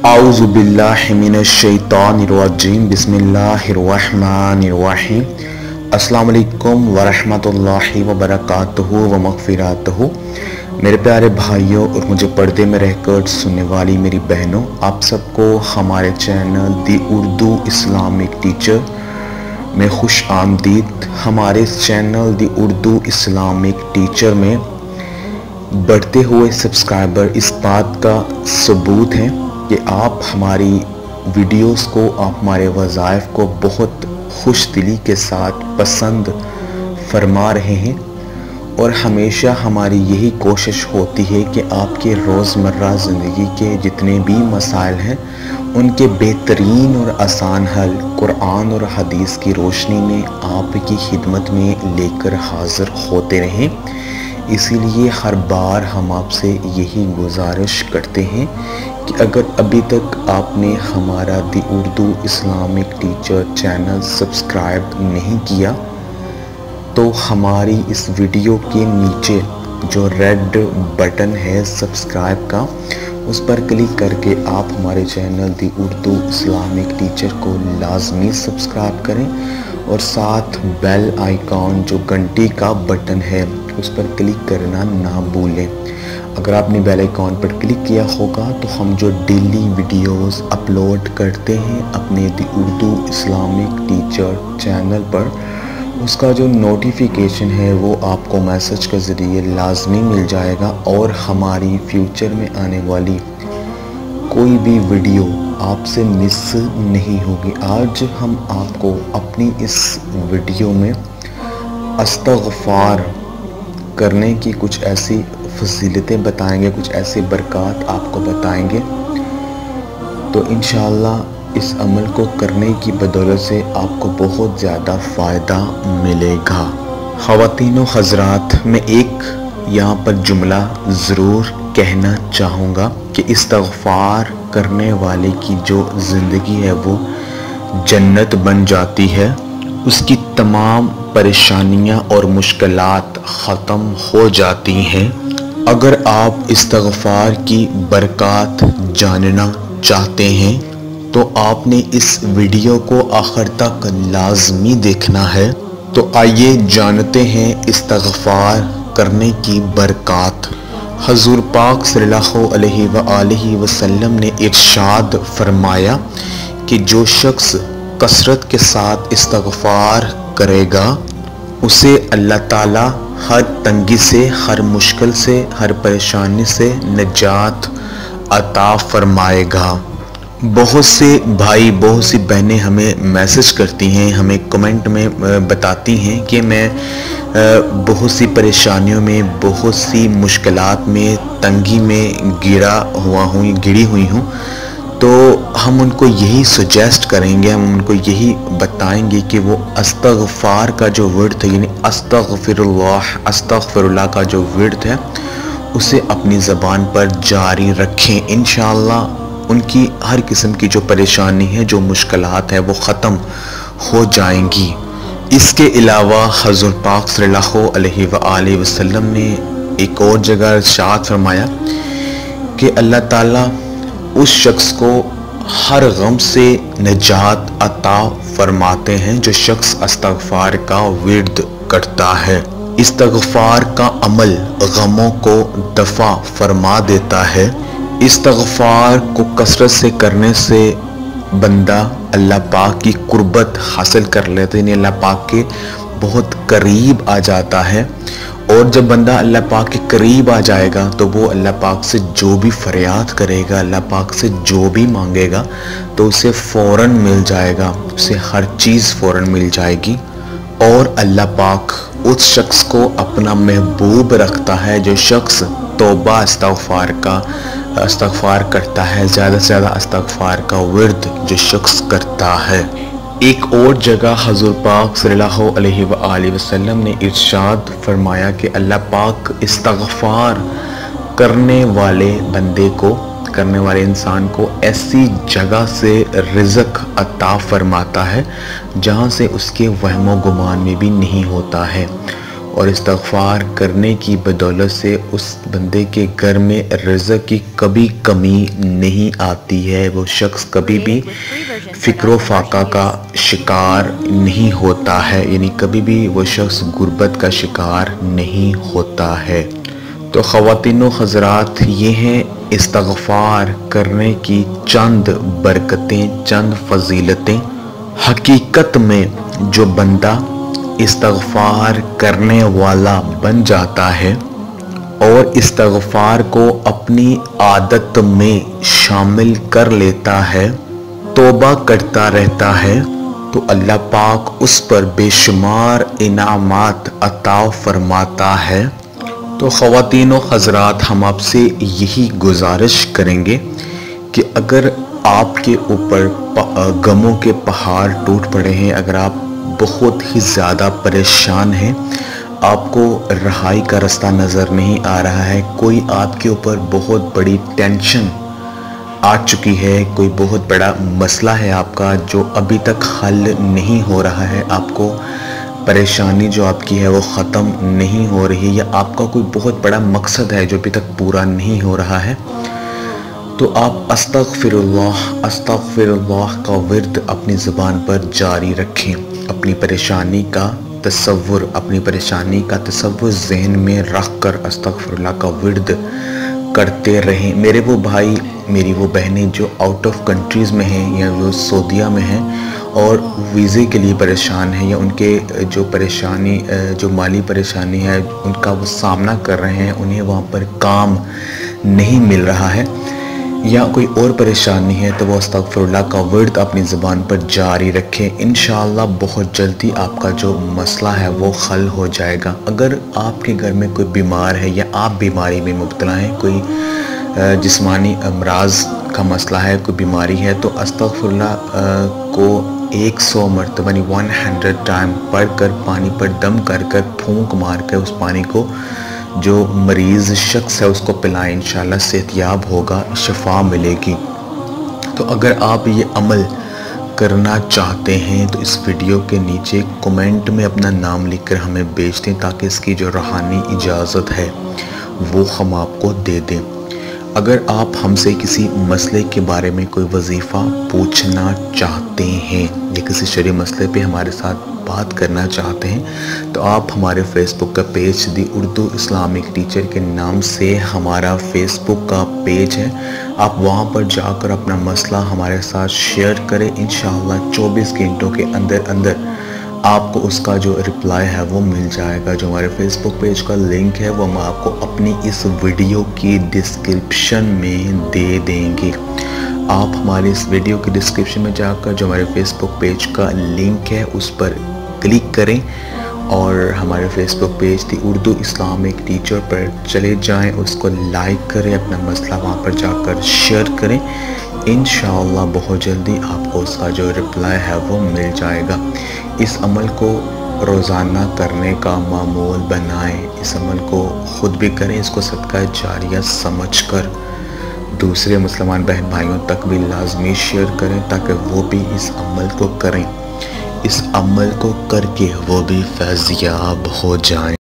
आऊज़ु बिल्लाहि मिनश शैतानिर्रजीम बिस्मिल्लाहिर्रहमानिर्रहीम। अस्सलाम वालेकुम व रहमतुल्लाहि व बरकातुहू व मग़फ़िरतुहू। मेरे प्यारे भाइयों और मुझे पर्दे में रहकर सुनने वाली मेरी बहनों, आप सबको हमारे चैनल दी उर्दू इस्लामिक टीचर में खुश आमदीद। हमारे इस चैनल दी उर्दू इस्लामिक टीचर में बढ़ते हुए सब्सक्राइबर इस बात का सबूत हैं कि आप हमारी वीडियोस को, आप हमारे वज़ाइफ को बहुत खुश दिली के साथ पसंद फरमा रहे हैं। और हमेशा हमारी यही कोशिश होती है कि आपके रोज़मर्रा ज़िंदगी के जितने भी मसाइल हैं उनके बेहतरीन और आसान हल कुरान और हदीस की रोशनी में आपकी खिदमत में लेकर हाज़िर होते रहें। इसीलिए हर बार हम आपसे यही गुजारिश करते हैं कि अगर अभी तक आपने हमारा the Urdu Islamic teacher channel subscribe नहीं किया तो हमारी इस वीडियो के नीचे जो रेड बटन है सब्सक्राइब का, उस पर क्लिक करके आप हमारे चैनल दी उर्दू इस्लामिक टीचर को लाजमी सब्सक्राइब करें और साथ बेल आइकॉन जो घंटी का बटन है उस पर क्लिक करना ना भूलें। अगर आपने बेल आइकॉन पर क्लिक किया होगा तो हम जो डेली वीडियोस अपलोड करते हैं अपने दी उर्दू इस्लामिक टीचर चैनल पर, उसका जो नोटिफिकेशन है वो आपको मैसेज के ज़रिए लाजमी मिल जाएगा और हमारी फ्यूचर में आने वाली कोई भी वीडियो आपसे मिस नहीं होगी। आज हम आपको अपनी इस वीडियो में अस्तग़फ़ार करने की कुछ ऐसी फजीलतें बताएंगे, कुछ ऐसे बरक़ात आपको बताएंगे, तो इंशाअल्लाह इस अमल को करने की बदौलत से आपको बहुत ज़्यादा फ़ायदा मिलेगा। ख़वातीन व हज़रात, मैं एक यहाँ पर जुमला ज़रूर कहना चाहूँगा कि इस्तग़फ़ार करने वाले की जो ज़िंदगी है वो जन्नत बन जाती है, उसकी तमाम परेशानियाँ और मुश्किलात ख़त्म हो जाती हैं। अगर आप इस्तग़फ़ार की बरक़ात जानना चाहते हैं तो आपने इस वीडियो को आखिर तक लाजमी देखना है। तो आइए जानते हैं इस्तग़फ़ार करने की बरक़ात। हज़ूर पाक सल्लल्लाहु अलैहि वसल्लम ने इरशाद फरमाया कि जो शख्स कसरत के साथ इस्तग़फ़ार करेगा उसे अल्लाह ताला हर तंगी से, हर मुश्किल से, हर परेशानी से निजात अता फरमाएगा। बहुत से भाई, बहुत सी बहनें हमें मैसेज करती हैं, हमें कमेंट में बताती हैं कि मैं बहुत सी परेशानियों में, बहुत सी मुश्किलात में, तंगी में घिरी हुई हूँ। तो हम उनको यही सजेस्ट करेंगे, हम उनको यही बताएंगे कि वो अस्तग़फ़ार का जो वर्ड है, यानी अस्तग़फिरुल्लाह का जो वर्ड है उसे अपनी ज़बान पर जारी रखें। इंशाअल्लाह उनकी हर किस्म की जो परेशानी है, जो मुश्किलात है वो ख़त्म हो जाएंगी। इसके अलावा हज़ूर पाक सल्लल्लाहु अलैहि वसल्लम ने एक और जगह इरशाद फरमाया कि अल्लाह ताला उस शख्स को हर गम से निजात अता फरमाते हैं जो शख्स इस्तग़फ़ार का विर्द करता है। इस्तग़फ़ार का अमल गमों को दफ़ा फरमा देता है। इस्तग़फ़ार को कसरत से करने से बंदा अल्लाह पाक की कुर्बत हासिल कर लेता है, यानी अल्लाह पाक के बहुत करीब आ जाता है। और जब बंदा अल्लाह पाक के करीब आ जाएगा तो वो अल्लाह पाक से जो भी फरियाद करेगा, अल्लाह पाक से जो भी मांगेगा तो उसे फ़ौरन मिल जाएगा, उसे हर चीज़ फ़ौरन मिल जाएगी। और अल्लाह पाक उस शख्स को अपना महबूब रखता है जो शख्स तौबा इस्तग़फ़ार करता है, ज़्यादा से ज़्यादा इस्तग़फ़ार का विर्द जो शख्स करता है। एक और जगह हज़ूर पाक सल्लल्लाहु अलैहि वसल्लम ने इरशाद फरमाया कि अल्लाह पाक इस्तग़फ़ार करने वाले बंदे को, करने वाले इंसान को ऐसी जगह से रिज़्क़ अता फरमाता है जहाँ से उसके वहमो गुमान में भी नहीं होता है। اور استغفار کرنے کی بدولت سے اس بندے کے گھر میں رزق کی کبھی کمی نہیں آتی ہے، وہ شخص کبھی بھی فکر و فاقہ کا شکار نہیں ہوتا ہے، یعنی کبھی بھی وہ شخص غربت کا شکار نہیں ہوتا ہے۔ تو خواتین و حضرات، یہ ہیں استغفار کرنے کی چند برکتیں، چند فضیلتیں۔ حقیقت میں جو بندہ استغفار کرنے والا بن جاتا ہے اور استغفار کو اپنی عادت میں شامل کر لیتا ہے، توبہ کرتا رہتا ہے، تو اللہ پاک اس پر بے شمار انعامات عطا فرماتا ہے۔ تو خواتین و حضرات، ہم آپ سے یہی گزارش کریں گے کہ اگر آپ کے اوپر غموں کے پہاڑ ٹوٹ پڑے ہیں، اگر آپ بہت ہی زیادہ پریشان ہیں، آپ کو رہائی کا رستہ نظر نہیں آ رہا ہے، کوئی آپ کے اوپر بہت بڑی ٹینشن آ چکی ہے، کوئی بہت بڑا مسئلہ ہے آپ کا جو ابھی تک حل نہیں ہو رہا ہے، آپ کو پریشانی جو آپ کی ہے وہ ختم نہیں ہو رہی، یا آپ کا کوئی بہت بڑا مقصد ہے جو ابھی تک پورا نہیں ہو رہا ہے، تو آپ استغفراللہ کا ورد اپنی زبان پر جاری رکھیں۔ اپنی پریشانی کا تصور ذہن میں رکھ کر استغفراللہ کا ورد کرتے رہیں۔ میرے وہ بھائی، میری وہ بہنیں جو آؤٹ آف کنٹریز میں ہیں یا جو سعودیہ میں ہیں اور ویزے کے لیے پریشان ہیں، یا ان کے جو مالی پریشانی ہے ان کا وہ سامنا کر رہے ہیں، انہیں وہاں پر کام نہیں مل رہا ہے یا کوئی اور پریشانی ہے، تو وہ استغفراللہ کا ورد اپنی زبان پر جاری رکھیں۔ انشاءاللہ بہت جلدی آپ کا جو مسئلہ ہے وہ حل ہو جائے گا۔ اگر آپ کے گھر میں کوئی بیمار ہے یا آپ بیماری میں مبتلا ہیں، کوئی جسمانی امراض کا مسئلہ ہے، کوئی بیماری ہے، تو استغفراللہ کو 100 مرتبہ 100 ٹائم پڑھ کر، پانی پر دم کر کر، پھونک مار کر اس پانی کو جو مریض شخص ہے اس کو پلائیں، انشاءاللہ صحت یاب ہوگا، شفا ملے گی۔ تو اگر آپ یہ عمل کرنا چاہتے ہیں تو اس ویڈیو کے نیچے کومنٹ میں اپنا نام لکھ کر ہمیں بھیج دیں تاکہ اس کی جو روحانی اجازت ہے وہ ہم آپ کو دے دیں۔ اگر آپ ہم سے کسی مسئلے کے بارے میں کوئی وظیفہ پوچھنا چاہتے ہیں یا کسی شرعی مسئلے پہ ہمارے ساتھ بات کرنا چاہتے ہیں تو آپ ہمارے فیس بک کا پیج دی اردو اسلامک ٹیچر کے نام سے ہمارا فیس بک کا پیج ہے، آپ وہاں پر جا کر اپنا مسئلہ ہمارے ساتھ شیئر کریں۔ انشاءاللہ 24 گھنٹوں کے اندر آپ کو اس کا جو رپلائی ہے وہ مل جائے گا۔ جو ہمارے فیس بک پیج کا لنک ہے وہ ہم آپ کو اپنی اس ویڈیو کی ڈسکرپشن میں دے دیں گے۔ آپ ہماری اس ویڈیو کی ڈسکرپشن میں جا کر جو ہمارے فیس بک پیج کا لنک ہے اس پر کلک کریں اور ہمارے فیس بک پیج دی اردو اسلامک ٹیچر پر چلے جائیں، اس کو لائک کریں، اپنا مسئلہ وہاں پر جا کر شیئر کریں۔ انشاءاللہ بہت جلدی آپ کو اس کا جو رپلائی ہے وہ مل جائے گا۔ اس عمل کو روزانہ کرنے کا معمول بنائیں، اس عمل کو خود بھی کریں، اس کو صدقہ جاریہ سمجھ کر دوسرے مسلمان بہن بھائیوں تک بھی لازمی شیئر کریں تاکہ وہ بھی اس عمل کو کریں، اس عمل کو کر کے وہ بھی فیض یاب ہو جائیں۔